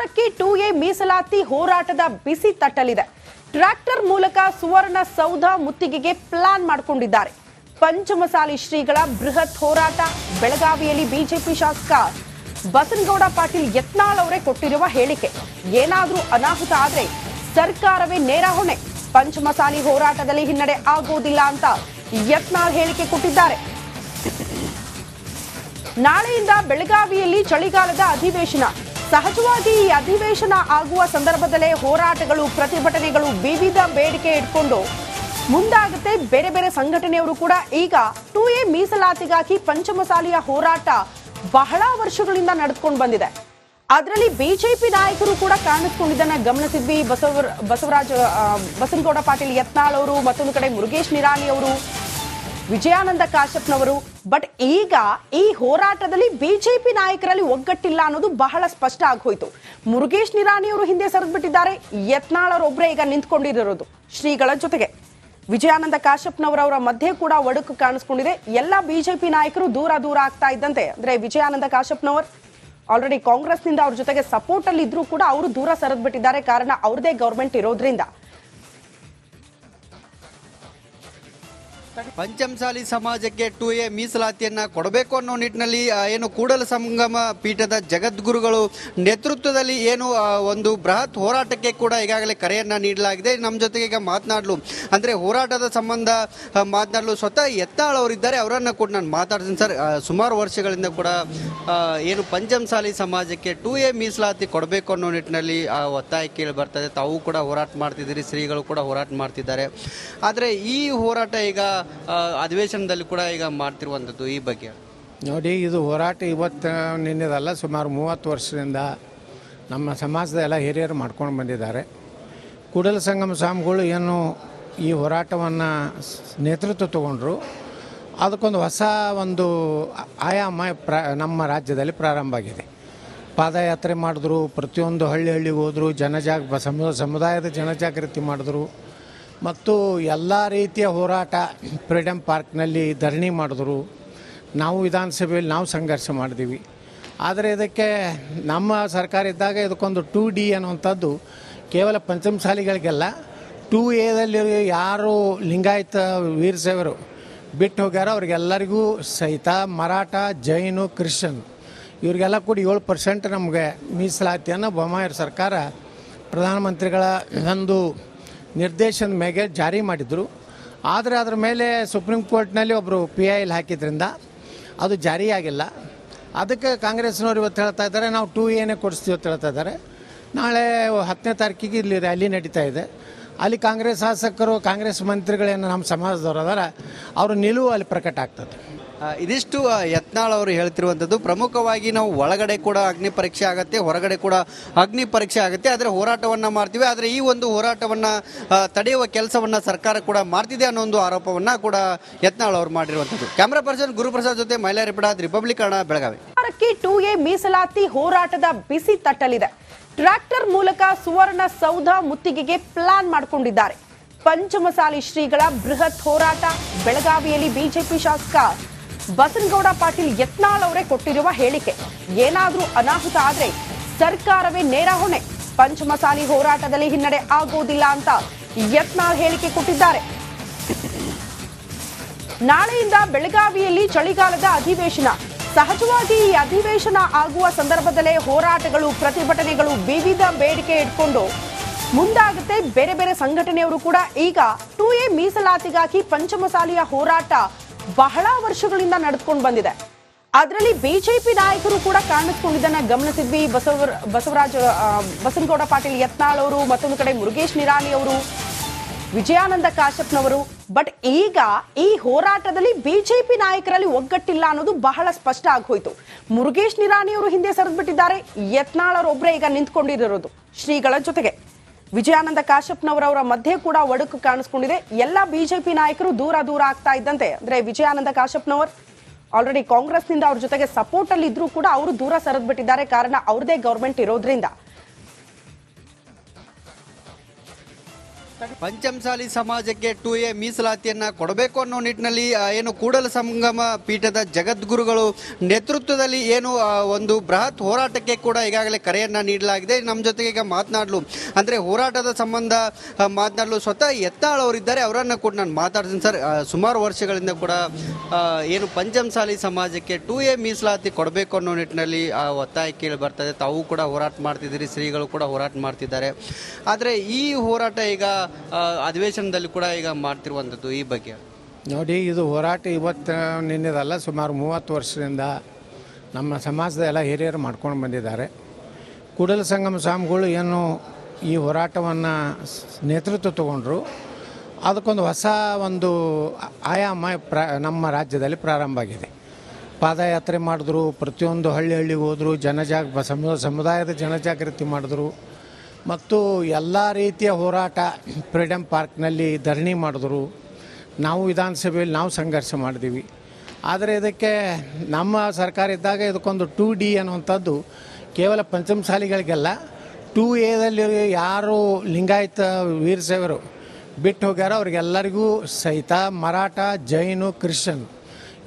ಬಿಹಾರಕ್ಕೆ 2A ಮೀಸಲಾತಿ ಹೋರಾಟದ ಬಿಸಿ ತಟ್ಟಲಿದೆ. Tractor ಮೂಲಕ ಸುವರ್ಣ ಸೌಧ ಮುತ್ತಿಗೆಗೆ ಪ್ಲಾನ್ ಮಾಡಿಕೊಂಡಿದ್ದಾರೆ. ಪಂಚಮಸಾಲಿ ಶ್ರೀಗಳ ಬೃಹತ್ ಹೋರಾಟ. ಬೆಳಗಾವಿಯಲ್ಲಿ ಬಿಜೆಪಿ ಶಾಸಕ ಬಸನಗೌಡ ಪಾಟೀಲ್ ಯತ್ನಾಳ್ ಅವರೇ ಕೊಟ್ಟಿರುವ ಹೇಳಿಕೆ. ಏನಾದರೂ ಅನಾಹುತ ಆದ್ರೆ ಸರ್ಕಾರವೇ ನೇರ ಹೊಣೆ. ಪಂಚಮಸಾಲಿ ಹೋರಾಟದಲ್ಲಿ ಹಿನ್ನಡೆ ಆಗೋದಿಲ್ಲ ಅಂತ ಯತ್ನಾಳ್ ಹೇಳಿಕೆ ಕೊಟ್ಟಿದ್ದಾರೆ. ನಾಳೆಯಿಂದ ಬೆಳಗಾವಿಯಲ್ಲಿ ಚಳಿಗಾಲದ ಅಧಿವೇಶನ. ಸಹಜವಾಗಿ ಈ ಅಧಿವೇಶನ ಆಗುವ ಸಂದರ್ಭದಲ್ಲೇ ಹೋರಾಟಗಳು, ಪ್ರತಿಭಟನೆಗಳು, ವಿವಿಧ ಬೇಡಿಕೆ ಇಟ್ಕೊಂಡು ಮುಂದಾಗುತ್ತೆ. ಬೇರೆ ಬೇರೆ ಸಂಘಟನೆಯವರು ಕೂಡ ಈಗ 2A ಮೀಸಲಾತಿಗಾಗಿ ಪಂಚಮಸಾಲಿಯ ಹೋರಾಟ ಬಹಳ ವರ್ಷಗಳಿಂದ ನಡೆದುಕೊಂಡು ಬಂದಿದೆ. ಅದರಲ್ಲಿ ಬಿಜೆಪಿ ನಾಯಕರು ಕೂಡ ಕಾಣಿಸ್ಕೊಂಡಿದ್ದನ್ನ ಗಮನಿಸಿದ್ವಿ. ಬಸನಗೌಡ ಪಾಟೀಲ್ ಯತ್ನಾಳ್ ಅವರು, ಮತ್ತೊಂದು ಕಡೆ ಮುರುಗೇಶ್ ನಿರಾಣಿ ಅವರು, ವಿಜಯಾನಂದ ಕಾಶ್ಯಪ್ನವರು. ಬಟ್ ಈಗ ಈ ಹೋರಾಟದಲ್ಲಿ ಬಿಜೆಪಿ ನಾಯಕರಲ್ಲಿ ಒಗ್ಗಟ್ಟಿಲ್ಲ ಅನ್ನೋದು ಬಹಳ ಸ್ಪಷ್ಟ ಆಗೋಯ್ತು. ಮುರುಗೇಶ್ ನಿರಾಣಿ ಅವರು ಹಿಂದೆ ಸರಿದ್ಬಿಟ್ಟಿದ್ದಾರೆ. ಯತ್ನಾಳ್ ಅವರೊಬ್ಬರೇ ಈಗ ನಿಂತ್ಕೊಂಡಿರೋದು ಶ್ರೀಗಳ ಜೊತೆಗೆ. ವಿಜಯಾನಂದ ಕಾಶ್ಯಪ್ನವರವರ ಮಧ್ಯೆ ಕೂಡ ಒಡಕು ಕಾಣಿಸ್ಕೊಂಡಿದೆ. ಎಲ್ಲ ಬಿಜೆಪಿ ನಾಯಕರು ದೂರ ಆಗ್ತಾ ಇದ್ದಂತೆ, ಅಂದ್ರೆ ವಿಜಯಾನಂದ ಕಾಶ್ಯಪ್ನವರ್ ಆಲ್ರೆಡಿ ಕಾಂಗ್ರೆಸ್ನಿಂದ ಅವ್ರ ಜೊತೆಗೆ ಸಪೋರ್ಟ್ ಅಲ್ಲಿ ಇದ್ರೂ ಕೂಡ ಅವರು ದೂರ ಸರಿದ್ಬಿಟ್ಟಿದ್ದಾರೆ. ಕಾರಣ ಅವ್ರದೇ ಗವರ್ಮೆಂಟ್ ಇರೋದ್ರಿಂದ. ಪಂಚಮಸಾಲಿ ಸಮಾಜಕ್ಕೆ 2A ಮೀಸಲಾತಿಯನ್ನ ಕೊಡಬೇಕು ಅನ್ನೋ ನಿಟ್ಟಿನಲ್ಲಿ ಏನು ಕೂಡಲ ಸಂಗಮ ಪೀಠದ ಜಗದ್ಗುರುಗಳು ನೇತೃತ್ವದಲ್ಲಿ ಏನು ಒಂದು ಬೃಹತ್ ಹೋರಾಟಕ್ಕೆ ಕೂಡ ಈಗಾಗಲೇ ಕರೆಯನ್ನ ನೀಡಲಾಗಿದೆ. ನಮ್ಮ ಜೊತೆಗೆ ಈಗ ಮಾತನಾಡಲು ಅಂದ್ರೆ ಹೋರಾಟದ ಸಂಬಂಧ ಮಾತನಾಡಲು ಸ್ವತಃ ಯತ್ನಾಳ್ ಅವರಿದ್ದಾರೆ. ಅವರನ್ನ ಕೂಡ ನಾನು ಮಾತಾಡ್ತೀನಿ. ಸರ್, ಸುಮಾರು ವರ್ಷಗಳಿಂದ ಕೂಡ ಏನು ಪಂಚಮಸಾಲಿ ಸಮಾಜಕ್ಕೆ 2A ಮೀಸಲಾತಿ ಕೊಡಬೇಕು ಅನ್ನೋ ನಿಟ್ಟಿನಲ್ಲಿ ಒತ್ತಾಯ ಕೇಳಿ ಬರ್ತದೆ. ತಾವು ಕೂಡ ಹೋರಾಟ ಮಾಡ್ತಿದ್ದೀರಿ, ಶ್ರೀಗಳು ಕೂಡ ಹೋರಾಟ ಮಾಡ್ತಿದ್ದಾರೆ. ಆದರೆ ಈ ಹೋರಾಟ ಈಗ ಅಧಿವೇಶನದಲ್ಲಿ ಕೂಡ ಈಗ ಮಾಡ್ತಿರುವಂಥದ್ದು, ಈ ಬಗ್ಗೆ ನೋಡಿ, ಇದು ಹೋರಾಟ ಇವತ್ತು ನಿನ್ನೆದಲ್ಲ, ಸುಮಾರು 30 ವರ್ಷದಿಂದ ನಮ್ಮ ಸಮಾಜದ ಎಲ್ಲ ಹಿರಿಯರು ಮಾಡ್ಕೊಂಡು ಬಂದಿದ್ದಾರೆ. ಕೂಡಲ ಸಂಗಮ ಸ್ವಾಮಿಗಳು ಏನು ಈ ಹೋರಾಟವನ್ನು ನೇತೃತ್ವ ತಗೊಂಡ್ರು, ಅದಕ್ಕೊಂದು ಹೊಸ ಒಂದು ಆಯಾಮ ನಮ್ಮ ರಾಜ್ಯದಲ್ಲಿ ಪ್ರಾರಂಭ ಆಗಿದೆ. ಪಾದಯಾತ್ರೆ ಮಾಡಿದ್ರು, ಪ್ರತಿಯೊಂದು ಹಳ್ಳಿಗೆ ಹೋದರು, ಸಮುದಾಯದ ಜನಜಾಗೃತಿ ಮಾಡಿದ್ರು, ಮತ್ತು ಎಲ್ಲ ರೀತಿಯ ಹೋರಾಟ ಫ್ರೀಡಮ್ ಪಾರ್ಕ್ನಲ್ಲಿ ಧರಣಿ ಮಾಡಿದ್ರು. ನಾವು ವಿಧಾನಸಭೆಯಲ್ಲಿ ನಾವು ಸಂಘರ್ಷ ಮಾಡಿದ್ದೀವಿ. ಆದರೆ ಇದಕ್ಕೆ ನಮ್ಮ ಸರ್ಕಾರ ಇದ್ದಾಗ ಇದಕ್ಕೊಂದು 2D ಅನ್ನುವಂಥದ್ದು ಕೇವಲ ಪಂಚಮಸಾಲಿಗಳಿಗೆಲ್ಲ, 2Aದಲ್ಲಿ ಯಾರು ಲಿಂಗಾಯತ ವೀರಶೈವರು ಬಿಟ್ಟು ಹೋಗ್ಯಾರೋ ಅವ್ರಿಗೆಲ್ಲರಿಗೂ ಸಹಿತ ಮರಾಠ, ಜೈನು, ಕ್ರಿಶ್ಚಿಯನ್ ಇವರಿಗೆಲ್ಲ ಕೂಡ 7% ನಮಗೆ ಮೀಸಲಾತಿಯನ್ನು ಬೊಮ್ಮಾಯಿ ಸರ್ಕಾರ ಪ್ರಧಾನಮಂತ್ರಿಗಳ ಒಂದು ನಿರ್ದೇಶನದ ಮೇಲೆ ಜಾರಿ ಮಾಡಿದರು. ಆದರೆ ಅದರ ಮೇಲೆ ಸುಪ್ರೀಂ ಕೋರ್ಟ್ನಲ್ಲಿ ಒಬ್ಬರು PIL ಹಾಕಿದ್ರಿಂದ ಅದು ಜಾರಿಯಾಗಿಲ್ಲ. ಅದಕ್ಕೆ ಕಾಂಗ್ರೆಸ್ನವ್ರು ಇವತ್ತು ಹೇಳ್ತಾ ಇದ್ದಾರೆ, ನಾವು 2Aನೇ ಕೊಡಿಸ್ತೀವಿ ಅಂತ ಹೇಳ್ತಾ ಇದ್ದಾರೆ. ನಾಳೆ 10ನೇ ತಾರೀಕಿಗೆ ಇಲ್ಲಿ ರ್ಯಾಲಿ ನಡೀತಾ ಇದೆ. ಅಲ್ಲಿ ಕಾಂಗ್ರೆಸ್ ಶಾಸಕರು, ಕಾಂಗ್ರೆಸ್ ಮಂತ್ರಿಗಳೇನು ನಮ್ಮ ಸಮಾಜದವರು ಅದಾರ, ಅವ್ರ ನಿಲುವು ಅಲ್ಲಿ ಪ್ರಕಟ ಆಗ್ತದೆ. ಇದಿಷ್ಟು ಯತ್ನಾಳ್ ಅವರು ಹೇಳ್ತಿರುವಂಥದ್ದು. ಪ್ರಮುಖವಾಗಿ ನಾವು ಒಳಗಡೆ ಕೂಡ ಅಗ್ನಿ ಪರೀಕ್ಷೆ ಆಗುತ್ತೆ, ಹೊರಗಡೆ ಕೂಡ ಅಗ್ನಿ ಪರೀಕ್ಷೆ ಆಗುತ್ತೆ. ಆದರೆ ಹೋರಾಟವನ್ನು ಮಾಡ್ತೀವಿ. ಆದರೆ ಈ ಒಂದು ಹೋರಾಟವನ್ನು ತಡೆಯುವ ಕೆಲಸವನ್ನು ಸರ್ಕಾರ ಕೂಡ ಮಾಡ್ತಿದೆ ಅನ್ನೋ ಒಂದು ಆರೋಪವನ್ನು ಕೂಡ ಯತ್ನಾಳ್ ಅವರು ಮಾಡಿರುವಂಥದ್ದು. ಕ್ಯಾಮ್ರಾ ಪರ್ಸನ್ ಗುರುಪ್ರಸಾದ್ ಜೊತೆ ಮೈಲಾರಿ ಪಿಡಾದ್, ರಿಪಬ್ಲಿಕ್ ಕನ್ನಡ, ಬೆಳಗಾವಿ. 2A ಮೀಸಲಾತಿ ಹೋರಾಟದ ಬಿಸಿ ತಟ್ಟಲಿದೆ. ಟ್ರ್ಯಾಕ್ಟರ್ ಮೂಲಕ ಸುವರ್ಣ ಸೌಧ ಮುತ್ತಿಗೆಗೆ ಪ್ಲಾನ್ ಮಾಡಿಕೊಂಡಿದ್ದಾರೆ. ಪಂಚಮಸಾಲಿ ಶ್ರೀಗಳ ಬೃಹತ್ ಹೋರಾಟ. ಬೆಳಗಾವಿಯಲ್ಲಿ ಬಿಜೆಪಿ ಶಾಸಕ ಬಸನಗೌಡ ಪಾಟೀಲ್ ಯತ್ನಾಳ್ ಅವರೇ ಕೊಟ್ಟಿರುವ ಹೇಳಿಕೆ. ಏನಾದರೂ ಅನಾಹುತ ಆದ್ರೆ ಸರ್ಕಾರವೇ ನೇರ ಹೊಣೆ. ಪಂಚಮಸಾಲಿ ಹೋರಾಟದಲ್ಲಿ ಹಿನ್ನಡೆ ಆಗೋದಿಲ್ಲ ಅಂತ ಯತ್ನಾಳ್ ಹೇಳಿಕೆ ಕೊಟ್ಟಿದ್ದಾರೆ. ನಾಳೆಯಿಂದ ಬೆಳಗಾವಿಯಲ್ಲಿ ಚಳಿಗಾಲದ ಅಧಿವೇಶನ. ಸಹಜವಾಗಿ ಈ ಅಧಿವೇಶನ ಆಗುವ ಸಂದರ್ಭದಲ್ಲೇ ಹೋರಾಟಗಳು, ಪ್ರತಿಭಟನೆಗಳು, ವಿವಿಧ ಬೇಡಿಕೆ ಇಟ್ಕೊಂಡು ಮುಂದಾಗುತ್ತೆ. ಬೇರೆ ಬೇರೆ ಸಂಘಟನೆಯವರು ಕೂಡ ಈಗ 2A ಮೀಸಲಾತಿಗಾಗಿ ಪಂಚಮಸಾಲಿಯ ಹೋರಾಟ ಬಹಳ ವರ್ಷಗಳಿಂದ ನಡೆದುಕೊಂಡು ಬಂದಿದೆ. ಅದರಲ್ಲಿ ಬಿಜೆಪಿ ನಾಯಕರು ಕೂಡ ಕಾಣಿಸ್ಕೊಂಡಿದ್ದನ್ನ ಗಮನಿಸಿದ್ವಿ. ಬಸನಗೌಡ ಪಾಟೀಲ್ ಯತ್ನಾಳ್ ಅವರು, ಮತ್ತೊಂದು ಕಡೆ ಮುರುಗೇಶ್ ನಿರಾಣಿ ಅವರು, ವಿಜಯಾನಂದ ಕಾಶ್ಯಪ್ನವರು. ಬಟ್ ಈಗ ಈ ಹೋರಾಟದಲ್ಲಿ ಬಿಜೆಪಿ ನಾಯಕರಲ್ಲಿ ಒಗ್ಗಟ್ಟಿಲ್ಲ ಅನ್ನೋದು ಬಹಳ ಸ್ಪಷ್ಟ ಆಗೋಯ್ತು. ಮುರುಗೇಶ್ ನಿರಾಣಿ ಅವರು ಹಿಂದೆ ಸರಿದ್ಬಿಟ್ಟಿದ್ದಾರೆ. ಯತ್ನಾಳ್ ಅವರೊಬ್ಬರೇ ಈಗ ನಿಂತ್ಕೊಂಡಿರೋದು ಶ್ರೀಗಳ ಜೊತೆಗೆ. ವಿಜಯಾನಂದ ಕಾಶ್ಯಪ್ನವರವರ ಮಧ್ಯೆ ಕೂಡ ಒಡಕು ಕಾಣಿಸ್ಕೊಂಡಿದೆ. ಎಲ್ಲ ಬಿಜೆಪಿ ನಾಯಕರು ದೂರ ಆಗ್ತಾ ಇದ್ದಂತೆ, ಅಂದ್ರೆ ವಿಜಯಾನಂದ ಕಾಶ್ಯಪ್ನವರ್ ಆಲ್ರೆಡಿ ಕಾಂಗ್ರೆಸ್ನಿಂದ ಅವ್ರ ಜೊತೆಗೆ ಸಪೋರ್ಟ್ ಅಲ್ಲಿ ಇದ್ರೂ ಕೂಡ ಅವರು ದೂರ ಸರಿದ್ಬಿಟ್ಟಿದ್ದಾರೆ. ಕಾರಣ ಅವ್ರದೇ ಗವರ್ಮೆಂಟ್ ಇರೋದ್ರಿಂದ. ಪಂಚಮಸಾಲಿ ಸಮಾಜಕ್ಕೆ 2A ಮೀಸಲಾತಿಯನ್ನ ಕೊಡಬೇಕು ಅನ್ನೋ ನಿಟ್ಟಿನಲ್ಲಿ ಏನು ಕೂಡಲ ಸಂಗಮ ಪೀಠದ ಜಗದ್ಗುರುಗಳು ನೇತೃತ್ವದಲ್ಲಿ ಏನು ಒಂದು ಬೃಹತ್ ಹೋರಾಟಕ್ಕೆ ಕೂಡ ಈಗಾಗಲೇ ಕರೆಯನ್ನ ನೀಡಲಾಗಿದೆ. ನಮ್ಮ ಜೊತೆಗೆ ಈಗ ಮಾತನಾಡಲು ಅಂದ್ರೆ ಹೋರಾಟದ ಸಂಬಂಧ ಮಾತನಾಡಲು ಸ್ವತಃ ಯತ್ನಾಳ್ ಅವರಿದ್ದಾರೆ. ಅವರನ್ನ ಕೂಡ ನಾನು ಮಾತಾಡ್ತೀನಿ. ಸರ್, ಸುಮಾರು ವರ್ಷಗಳಿಂದ ಕೂಡ ಏನು ಪಂಚಮಸಾಲಿ ಸಮಾಜಕ್ಕೆ 2A ಮೀಸಲಾತಿ ಕೊಡಬೇಕು ಅನ್ನೋ ನಿಟ್ಟಿನಲ್ಲಿ ಒತ್ತಾಯ ಕೇಳಿ ಬರ್ತದೆ. ತಾವು ಕೂಡ ಹೋರಾಟ ಮಾಡ್ತಿದ್ದೀರಿ, ಶ್ರೀಗಳು ಕೂಡ ಹೋರಾಟ ಮಾಡ್ತಿದ್ದಾರೆ. ಆದರೆ ಈ ಹೋರಾಟ ಈಗ ಅಧಿವೇಶನದಲ್ಲಿ ಕೂಡ ಈಗ ಮಾಡ್ತಿರುವಂಥದ್ದು ಈ ಬಗ್ಗೆ ನೋಡಿ, ಇದು ಹೋರಾಟ ಇವತ್ತು ನಿನ್ನೆದಲ್ಲ, ಸುಮಾರು 30 ವರ್ಷದಿಂದ ನಮ್ಮ ಸಮಾಜದ ಎಲ್ಲ ಹಿರಿಯರು ಮಾಡ್ಕೊಂಡು ಬಂದಿದ್ದಾರೆ. ಕೂಡಲ ಸಂಗಮ ಸ್ವಾಮಿಗಳು ಏನು ಈ ಹೋರಾಟವನ್ನು ನೇತೃತ್ವ ತಗೊಂಡ್ರು, ಅದಕ್ಕೊಂದು ಹೊಸ ಒಂದು ಆಯಾಮ ನಮ್ಮ ರಾಜ್ಯದಲ್ಲಿ ಪ್ರಾರಂಭ ಆಗಿದೆ. ಪಾದಯಾತ್ರೆ ಮಾಡಿದ್ರು, ಪ್ರತಿಯೊಂದು ಹಳ್ಳಿಗೆ ಹೋದರು, ಸಮುದಾಯದ ಜನಜಾಗೃತಿ ಮಾಡಿದ್ರು, ಮತ್ತು ಎಲ್ಲ ರೀತಿಯ ಹೋರಾಟ ಫ್ರೀಡಮ್ ಪಾರ್ಕ್ನಲ್ಲಿ ಧರಣಿ ಮಾಡಿದ್ರು. ನಾವು ವಿಧಾನಸಭೆಯಲ್ಲಿ ನಾವು ಸಂಘರ್ಷ ಮಾಡಿದ್ದೀವಿ. ಆದರೆ ಇದಕ್ಕೆ ನಮ್ಮ ಸರ್ಕಾರ ಇದ್ದಾಗ ಇದಕ್ಕೊಂದು 2D ಅನ್ನುವಂಥದ್ದು ಕೇವಲ ಪಂಚಮಸಾಲಿಗಳಿಗೆಲ್ಲ, 2Aದಲ್ಲಿ ಯಾರು ಲಿಂಗಾಯತ ವೀರಶೈವರು ಬಿಟ್ಟು ಹೋಗ್ಯಾರೋ ಅವ್ರಿಗೆಲ್ಲರಿಗೂ ಸಹಿತ ಮರಾಠ, ಜೈನು, ಕ್ರಿಶ್ಚಿಯನ್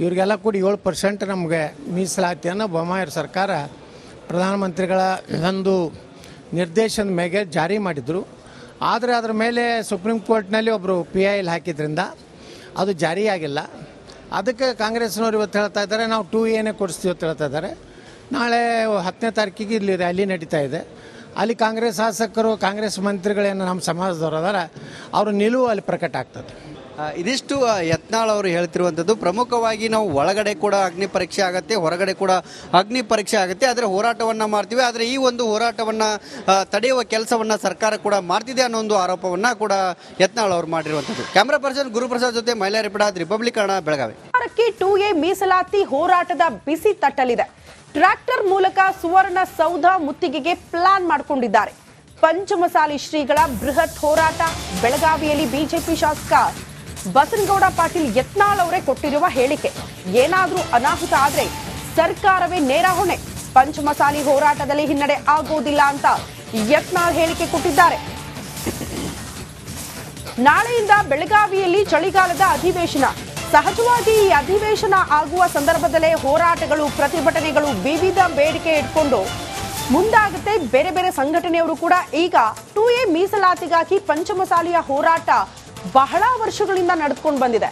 ಇವರಿಗೆಲ್ಲ ಕೂಡ 7% ನಮಗೆ ಮೀಸಲಾತಿಯನ್ನು ಬೊಮ್ಮಾಯಿ ಸರ್ಕಾರ ಪ್ರಧಾನಮಂತ್ರಿಗಳ ಒಂದು ನಿರ್ದೇಶನದ ಮೇಲೆ ಜಾರಿ ಮಾಡಿದರು. ಆದರೆ ಅದರ ಮೇಲೆ ಸುಪ್ರೀಂ ಕೋರ್ಟ್ನಲ್ಲಿ ಒಬ್ಬರು PIL ಹಾಕಿದ್ರಿಂದ ಅದು ಜಾರಿಯಾಗಿಲ್ಲ. ಅದಕ್ಕೆ ಕಾಂಗ್ರೆಸ್ನವ್ರು ಇವತ್ತು ಹೇಳ್ತಾ ಇದ್ದಾರೆ ನಾವು 2Aನೇ ಕೊಡಿಸ್ತೀವಿ ಅಂತ ಹೇಳ್ತಾ ಇದ್ದಾರೆ. ನಾಳೆ 10ನೇ ತಾರೀಕಿಗೆ ಇಲ್ಲಿ ರ್ಯಾಲಿ ನಡೀತಾ ಇದೆ. ಅಲ್ಲಿ ಕಾಂಗ್ರೆಸ್ ಶಾಸಕರು, ಕಾಂಗ್ರೆಸ್ ಮಂತ್ರಿಗಳೇನು ನಮ್ಮ ಸಮಾಜದವರು ಅದಾರ, ಅವ್ರ ನಿಲುವು ಅಲ್ಲಿ ಪ್ರಕಟ ಆಗ್ತದೆ. ಇದಿಷ್ಟು ಯತ್ನಾಳ್ ಅವರು ಹೇಳ್ತಿರುವಂಥದ್ದು. ಪ್ರಮುಖವಾಗಿ ನಾವು ಒಳಗಡೆ ಕೂಡ ಅಗ್ನಿ ಪರೀಕ್ಷೆ ಆಗುತ್ತೆ, ಹೊರಗಡೆ ಕೂಡ ಅಗ್ನಿ ಪರೀಕ್ಷೆ ಆಗುತ್ತೆ. ಆದರೆ ಹೋರಾಟವನ್ನು ಮಾಡ್ತೀವಿ. ಆದರೆ ಈ ಒಂದು ಹೋರಾಟವನ್ನು ತಡೆಯುವ ಕೆಲಸವನ್ನು ಸರ್ಕಾರ ಕೂಡ ಮಾಡ್ತಿದೆ ಅನ್ನೋ ಒಂದು ಆರೋಪವನ್ನು ಕೂಡ ಯತ್ನಾಳ್ ಅವರು ಮಾಡಿರುವಂಥದ್ದು. ಕ್ಯಾಮ್ರಾ ಪರ್ಸನ್ ಗುರುಪ್ರಸಾದ್ ಜೊತೆ Mailari report, Republic Kannada, Belagavi. 2A ಮೀಸಲಾತಿ ಹೋರಾಟದ ಬಿಸಿ ತಟ್ಟಲಿದೆ. ಟ್ರ್ಯಾಕ್ಟರ್ ಮೂಲಕ ಸುವರ್ಣ ಸೌಧ ಮುತ್ತಿಗೆಗೆ ಪ್ಲಾನ್ ಮಾಡಿಕೊಂಡಿದ್ದಾರೆ. ಪಂಚಮಸಾಲಿ ಶ್ರೀಗಳ ಬೃಹತ್ ಹೋರಾಟ. ಬೆಳಗಾವಿಯಲ್ಲಿ ಬಿಜೆಪಿ ಶಾಸಕ ಬಸನಗೌಡ ಪಾಟೀಲ್ ಯತ್ನಾಳ್ ಅವರೇ ಕೊಟ್ಟಿರುವ ಹೇಳಿಕೆ, ಏನಾದರೂ ಅನಾಹುತ ಆದ್ರೆ ಸರ್ಕಾರವೇ ನೇರ ಹೊಣೆ, ಪಂಚಮಸಾಲಿ ಹೋರಾಟದಲ್ಲಿ ಹಿನ್ನಡೆ ಆಗೋದಿಲ್ಲ ಅಂತ ಯತ್ನಾಳ್ ಹೇಳಿಕೆ ಕೊಟ್ಟಿದ್ದಾರೆ. ನಾಳೆಯಿಂದ ಬೆಳಗಾವಿಯಲ್ಲಿ ಚಳಿಗಾಲದ ಅಧಿವೇಶನ. ಸಹಜವಾಗಿ ಈ ಅಧಿವೇಶನ ಆಗುವ ಸಂದರ್ಭದಲ್ಲೇ ಹೋರಾಟಗಳು, ಪ್ರತಿಭಟನೆಗಳು, ವಿವಿಧ ಬೇಡಿಕೆ ಇಟ್ಕೊಂಡು ಮುಂದಾಗುತ್ತೆ. ಬೇರೆ ಬೇರೆ ಸಂಘಟನೆಯವರು ಕೂಡ ಈಗ 2A ಮೀಸಲಾತಿಗಾಗಿ ಪಂಚಮಸಾಲಿಯ ಹೋರಾಟ ಬಹಳ ವರ್ಷಗಳಿಂದ ನಡೆದುಕೊಂಡು ಬಂದಿದೆ.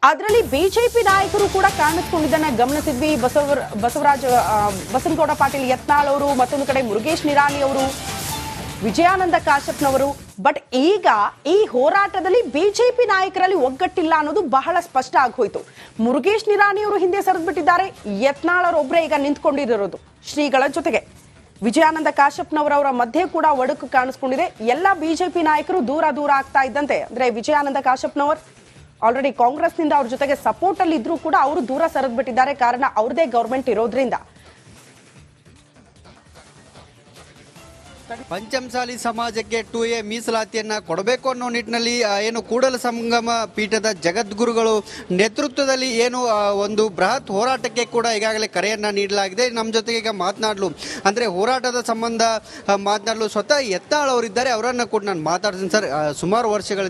ಅದರಲ್ಲಿ ಬಿಜೆಪಿ ನಾಯಕರು ಕೂಡ ಕಾಣಿಸ್ಕೊಂಡಿದ್ದನ್ನ ಗಮನಿಸಿದ್ವಿ. ಬಸನಗೌಡ ಪಾಟೀಲ್ ಯತ್ನಾಳ್ ಅವರು, ಮತ್ತೊಂದು ಕಡೆ ಮುರುಗೇಶ್ ನಿರಾಣಿ ಅವರು, ವಿಜಯಾನಂದ ಕಾಶಪ್ಪನವರು. ಬಟ್ ಈಗ ಈ ಹೋರಾಟದಲ್ಲಿ ಬಿಜೆಪಿ ನಾಯಕರಲ್ಲಿ ಒಗ್ಗಟ್ಟಿಲ್ಲ ಅನ್ನೋದು ಬಹಳ ಸ್ಪಷ್ಟ ಆಗೋಯ್ತು. ಮುರುಗೇಶ್ ನಿರಾಣಿ ಅವರು ಹಿಂದೆ ಸರಿದ್ಬಿಟ್ಟಿದ್ದಾರೆ. ಯತ್ನಾಳ್ ಅವರೊಬ್ಬರೇ ಈಗ ನಿಂತ್ಕೊಂಡಿರೋದು ಶ್ರೀಗಳ ಜೊತೆಗೆ. ವಿಜಯಾನಂದ ಕಾಶಪ್ಪನವರವರ ಮಧ್ಯೆ ಕೂಡ ಒಡಕು ಕಾಣಿಸ್ಕೊಂಡಿದೆ. ಎಲ್ಲ ಬಿಜೆಪಿ ನಾಯಕರು ದೂರ ದೂರ ಆಗ್ತಾ ಇದ್ದಂತೆ, ಅಂದ್ರೆ ವಿಜಯಾನಂದ ಕಾಶಪ್ಪನವರ್ ಆಲ್ರೆಡಿ ಕಾಂಗ್ರೆಸ್ನಿಂದ ಅವ್ರ ಜೊತೆಗೆ ಸಪೋರ್ಟ್ ಅಲ್ಲಿ ಇದ್ರೂ ಕೂಡ ಅವರು ದೂರ ಸರಿದ್ಬಿಟ್ಟಿದ್ದಾರೆ. ಕಾರಣ ಅವ್ರದೇ ಗವರ್ಮೆಂಟ್ ಇರೋದ್ರಿಂದ. ಪಂಚಮಸಾಲಿ ಸಮಾಜಕ್ಕೆ 2A ಮೀಸಲಾತಿಯನ್ನ ಕೊಡಬೇಕು ಅನ್ನೋ ನಿಟ್ಟಿನಲ್ಲಿ ಏನು ಕೂಡಲ ಸಂಗಮ ಪೀಠದ ಜಗದ್ಗುರುಗಳು ನೇತೃತ್ವದಲ್ಲಿ ಏನು ಒಂದು ಬೃಹತ್ ಹೋರಾಟಕ್ಕೆ ಕೂಡ ಈಗಾಗಲೇ ಕರೆಯನ್ನ ನೀಡಲಾಗಿದೆ. ನಮ್ಮ ಜೊತೆಗೆ ಈಗ ಮಾತನಾಡಲು ಅಂದ್ರೆ ಹೋರಾಟದ ಸಂಬಂಧ ಮಾತನಾಡಲು ಸ್ವತಃ ಯತ್ನಾಳ್ ಅವರಿದ್ದಾರೆ. ಅವರನ್ನ ಕೂಡ ನಾನು ಮಾತಾಡ್ತೀನಿ. ಸರ್, ಸುಮಾರು ವರ್ಷಗಳಿಂದ